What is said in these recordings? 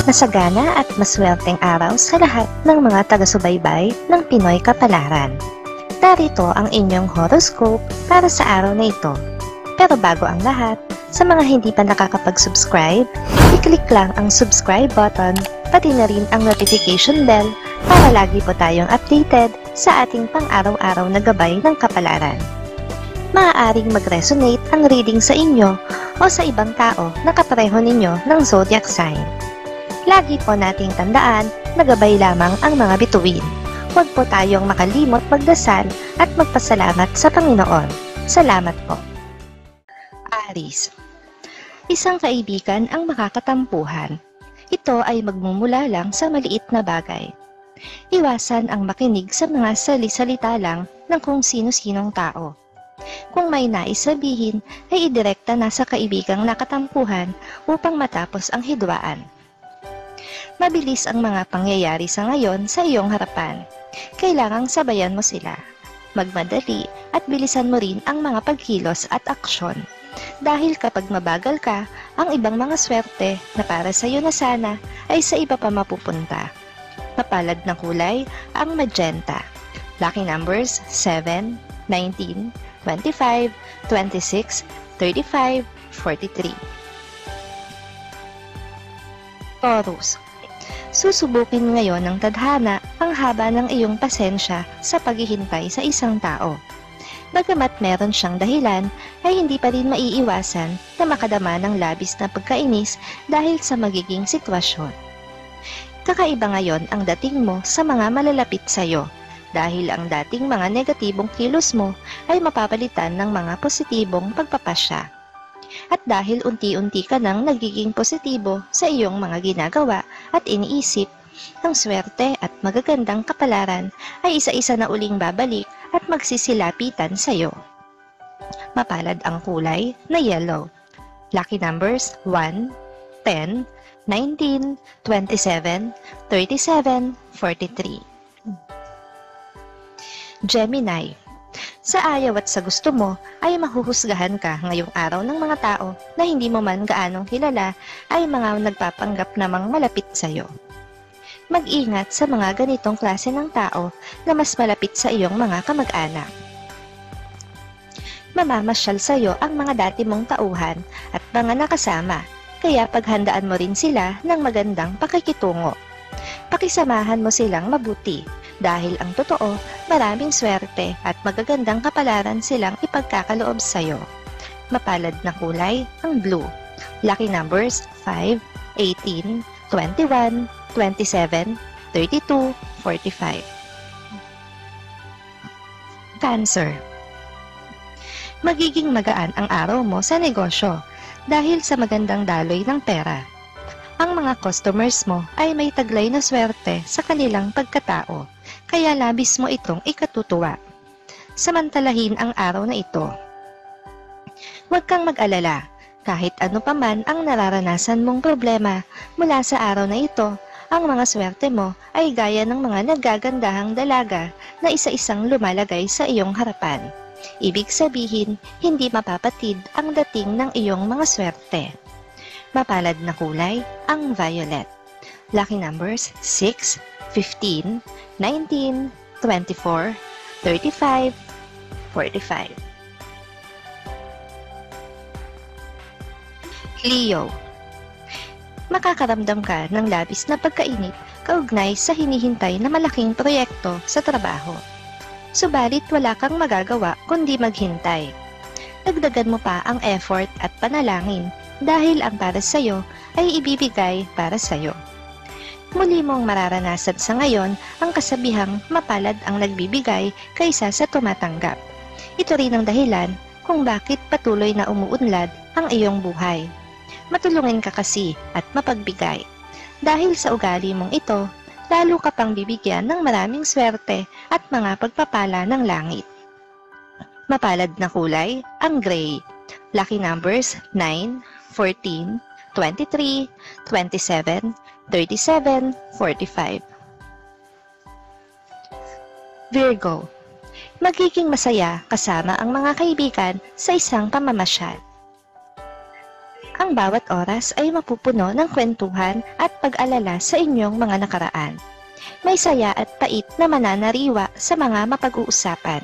Masagana at maswerteng araw sa lahat ng mga taga-subaybay ng Pinoy Kapalaran. Narito ang inyong horoscope para sa araw na ito. Pero bago ang lahat, sa mga hindi pa nakakapag-subscribe, i-click lang ang subscribe button, pati na rin ang notification bell para lagi po tayong updated sa ating pang-araw-araw na gabay ng kapalaran. Maaaring mag-resonate ang reading sa inyo o sa ibang tao na kapareho ninyo ng zodiac sign. Lagi po nating tandaan na gabay lamang ang mga bituin. Huwag po tayong makalimot magdasal at magpasalamat sa Panginoon. Salamat po. Aries. Isang kaibigan ang makakatampuhan. Ito ay magmumula lang sa maliit na bagay. Iwasan ang makinig sa mga sali-salita lang ng kung sino-sinong tao. Kung may nais sabihin, ay idirekta na sa kaibigang nakatampuhan upang matapos ang hidwaan. Mabilis ang mga pangyayari sa ngayon sa iyong harapan. Kailangang sabayan mo sila. Magmadali at bilisan mo rin ang mga pagkilos at aksyon. Dahil kapag mabagal ka, ang ibang mga swerte na para sa iyo na sana ay sa iba pa mapupunta. Mapalad na kulay ang magenta. Lucky numbers 7, 19, 25, 26, 35, 43. Taurus. Susubukin ngayon ng tadhana ang haba ng iyong pasensya sa paghihintay sa isang tao. Bagamat meron siyang dahilan, ay hindi pa rin maiiwasan na makadama ng labis na pagkainis dahil sa magiging sitwasyon. Kakaiba ngayon ang dating mo sa mga malalapit sa iyo, dahil ang dating mga negatibong kilos mo ay mapapalitan ng mga positibong pagpapasya. At dahil unti-unti ka nang nagiging positibo sa iyong mga ginagawa at iniisip, ang swerte at magagandang kapalaran ay isa-isa na uling babalik at magsisilapitan sa iyo. Mapalad ang kulay na yellow. Lucky numbers 1, 10, 19, 27, 37, 43. Gemini. Sa ayaw at sa gusto mo ay mahuhusgahan ka ngayong araw ng mga tao na hindi mo man gaanong kilala ay mga nagpapanggap namang malapit sa iyo. Mag-ingat sa mga ganitong klase ng tao na mas malapit sa iyong mga kamag-anak. Mamamasyal sa iyo ang mga dati mong tauhan at mga nakasama, kaya paghandaan mo rin sila ng magandang pakikitungo. Pakisamahan mo silang mabuti. Dahil ang totoo, maraming swerte at magagandang kapalaran silang ipagkakaloob sa'yo. Mapalad na kulay, ang blue. Lucky numbers 5, 18, 21, 27, 32, 45. Cancer. Magiging magaan ang araw mo sa negosyo dahil sa magandang daloy ng pera. Ang mga customers mo ay may taglay na swerte sa kanilang pagkatao. Kaya labis mo itong ikatutuwa. Samantalahin ang araw na ito. Huwag kang mag-alala, kahit ano pa man ang nararanasan mong problema mula sa araw na ito, ang mga swerte mo ay gaya ng mga nagagandahang dalaga na isa-isang lumalagay sa iyong harapan. Ibig sabihin, hindi mapapatid ang dating ng iyong mga swerte. Mapalad na kulay, ang violet. Lucky numbers 6, 15, 19, 24, 35, 45. Leo. Makakaramdam ka ng labis na pagkainip kaugnay sa hinihintay na malaking proyekto sa trabaho. Subalit wala kang magagawa kundi maghintay. Dagdagan mo pa ang effort at panalangin dahil ang para sa'yo ay ibibigay para sa'yo. Muli mong mararanasan sa ngayon ang kasabihang mapalad ang nagbibigay kaysa sa tumatanggap. Ito rin ang dahilan kung bakit patuloy na umuunlad ang iyong buhay. Matulungin ka kasi at mapagbigay. Dahil sa ugali mong ito, lalo ka pang bibigyan ng maraming swerte at mga pagpapala ng langit. Mapalad na kulay, ang gray. Lucky numbers 9, 14, 23, 27, 37, 45. Virgo. Magiging masaya kasama ang mga kaibigan sa isang pamamasyal. Ang bawat oras ay mapupuno ng kwentuhan at pag-alala sa inyong mga nakaraan. May saya at pait na mananariwa sa mga mapag-uusapan.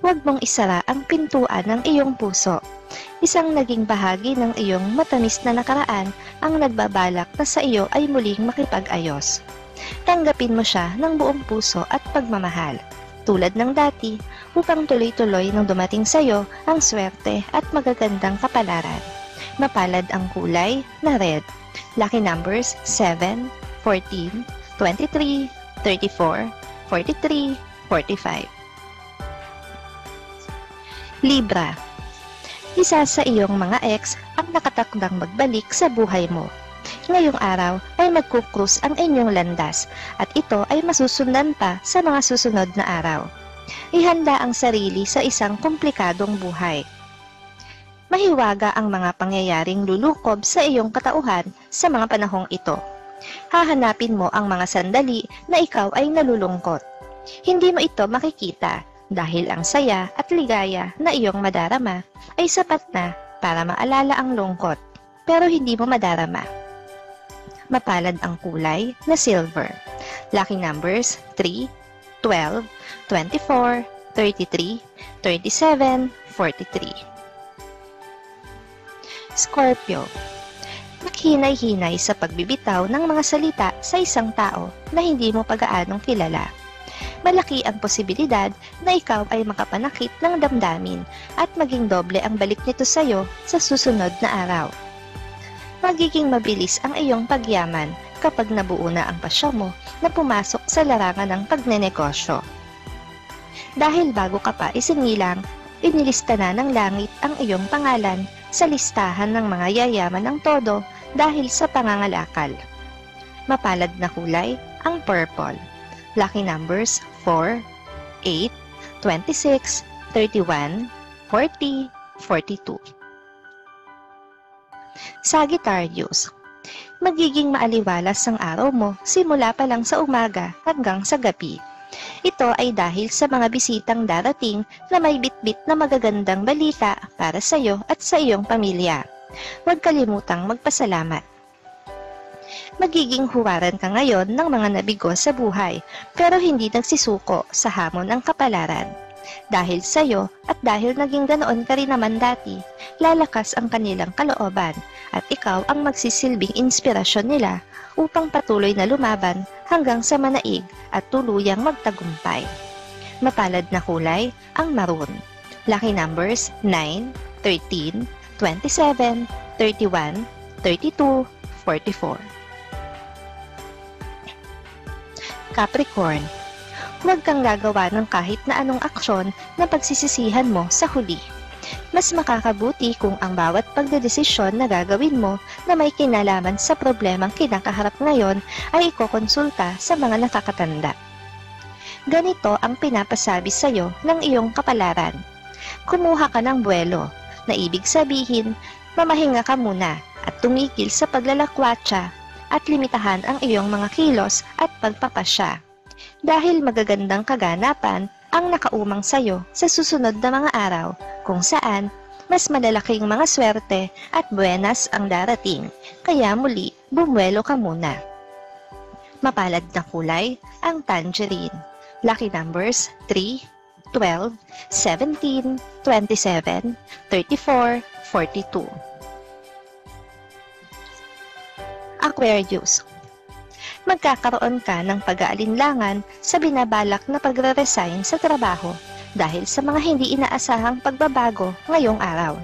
Huwag mong isara ang pintuan ng iyong puso. Isang naging bahagi ng iyong matamis na nakaraan ang nagbabalak na sa iyo ay muling makipag-ayos. Tanggapin mo siya ng buong puso at pagmamahal, tulad ng dati, upang tuloy-tuloy nang dumating sa iyo ang swerte at magagandang kapalaran. Mapalad ang kulay na red. Lucky numbers 7, 14, 23, 34, 43, 45. Libra. Isa sa iyong mga ex ang nakatakdang magbalik sa buhay mo. Ngayong araw ay magkukrus ang inyong landas at ito ay masusundan pa sa mga susunod na araw. Ihanda ang sarili sa isang komplikadong buhay. Mahiwaga ang mga pangyayaring lulukob sa iyong katauhan sa mga panahong ito. Hahanapin mo ang mga sandali na ikaw ay nalulungkot. Hindi mo ito makikita dahil ang saya at ligaya na iyong madarama ay sapat na para maalala ang lungkot, pero hindi mo madarama. Mapalad ang kulay na silver. Lucky numbers 3, 12, 24, 33, 37, 43. Scorpio. Maghinay-hinay sa pagbibitaw ng mga salita sa isang tao na hindi mo pag-aanong kilala. Malaki ang posibilidad na ikaw ay makapanakit ng damdamin at maging doble ang balik nito sa iyo sa susunod na araw. Magiging mabilis ang iyong pagyaman kapag nabuo na ang pasya mo na pumasok sa larangan ng pagnenegosyo. Dahil bago ka pa isinilang, inilista na ng langit ang iyong pangalan sa listahan ng mga yayaman ng todo dahil sa pangangalakal. Mapalad na kulay ang purple. Lucky numbers 4, 8, 26, 31, 40, 42. Sagittarius. Magiging maaliwalas ang araw mo simula pa lang sa umaga hanggang sa gabi. Ito ay dahil sa mga bisitang darating na may bitbit na magagandang balita para sa iyo at sa iyong pamilya. Huwag kalimutang magpasalamat. Magiging huwaran ka ngayon ng mga nabigo sa buhay pero hindi nagsisuko sa hamon ng kapalaran. Dahil sa iyo at dahil naging ganoon ka rin naman dati, lalakas ang kanilang kalooban at ikaw ang magsisilbing inspirasyon nila upang patuloy na lumaban hanggang sa manaig at tuluyang magtagumpay. Mapalad na kulay ang maroon. Lucky numbers 9, 13, 27, 31, 32, 44. Capricorn. Huwag kang gagawa ng kahit na anong aksyon na pagsisisihan mo sa huli. Mas makakabuti kung ang bawat pagdedesisyon na gagawin mo na may kinalaman sa problemang kinakaharap ngayon ay ikokonsulta sa mga nakakatanda. Ganito ang pinapasabi sa iyo ng iyong kapalaran. Kumuha ka ng buwelo, na ibig sabihin, mamahinga ka muna at tumigil sa paglalakwatsa at limitahan ang iyong mga kilos at pagpapasya. Dahil magagandang kaganapan ang nakaumang sayo sa susunod na mga araw kung saan mas malalaking mga swerte at buenas ang darating, kaya muli bumuelo ka muna. Mapalad na kulay ang tangerine. Lucky numbers 3, 12, 17, 27, 34, 42. Aquarius. Magkakaroon ka ng pag-aalinlangan sa binabalak na pagre-resign sa trabaho dahil sa mga hindi inaasahang pagbabago ngayong araw.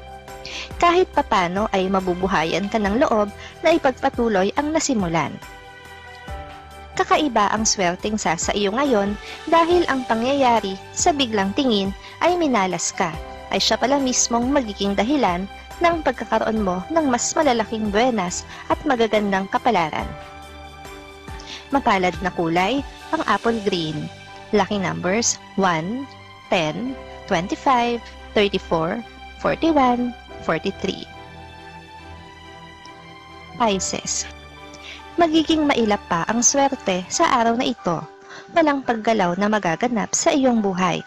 Kahit papano ay mabubuhayan ka ng loob na ipagpatuloy ang nasimulan. Kakaiba ang swerteng sa iyo ngayon dahil ang pangyayari sa biglang tingin ay minalas ka, ay siya pala mismong magiging dahilan ng pagkakaroon mo ng mas malalaking buenas at magagandang kapalaran. Mapalad na kulay ang apple green. Lucky numbers 1, 10, 25, 34, 41, 43. Pisces. Magiging mailap pa ang swerte sa araw na ito. Walang paggalaw na magaganap sa iyong buhay.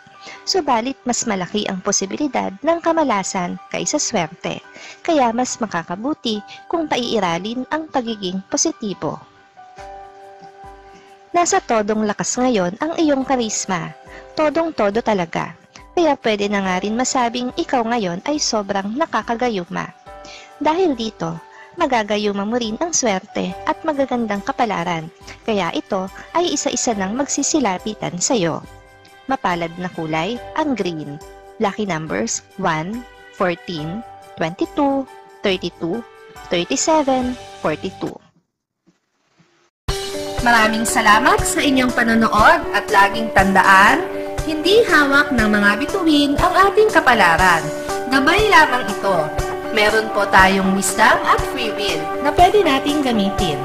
Subalit mas malaki ang posibilidad ng kamalasan kaysa swerte, kaya mas makakabuti kung paiiralin ang pagiging positibo. Nasa todong lakas ngayon ang iyong karisma, todong-todo talaga, kaya pwede na nga rin masabing ikaw ngayon ay sobrang nakakagayuma. Dahil dito, magagayuma mo rin ang swerte at magagandang kapalaran, kaya ito ay isa-isa nang magsisilapitan sa'yo. Mapalad na kulay, ang green. Lucky numbers 1, 14, 22, 32, 37, 42. Maraming salamat sa inyong panonood at laging tandaan, hindi hawak ng mga bituin ang ating kapalaran. Gabay lamang ito. Meron po tayong wisdom at free will na pwede nating gamitin.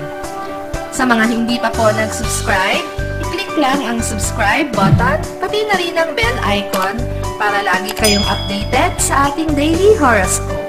Sa mga hindi pa po nag-subscribe, i-click lang ang subscribe button, pati na rin ang bell icon para lagi kayong updated sa ating daily horoscope.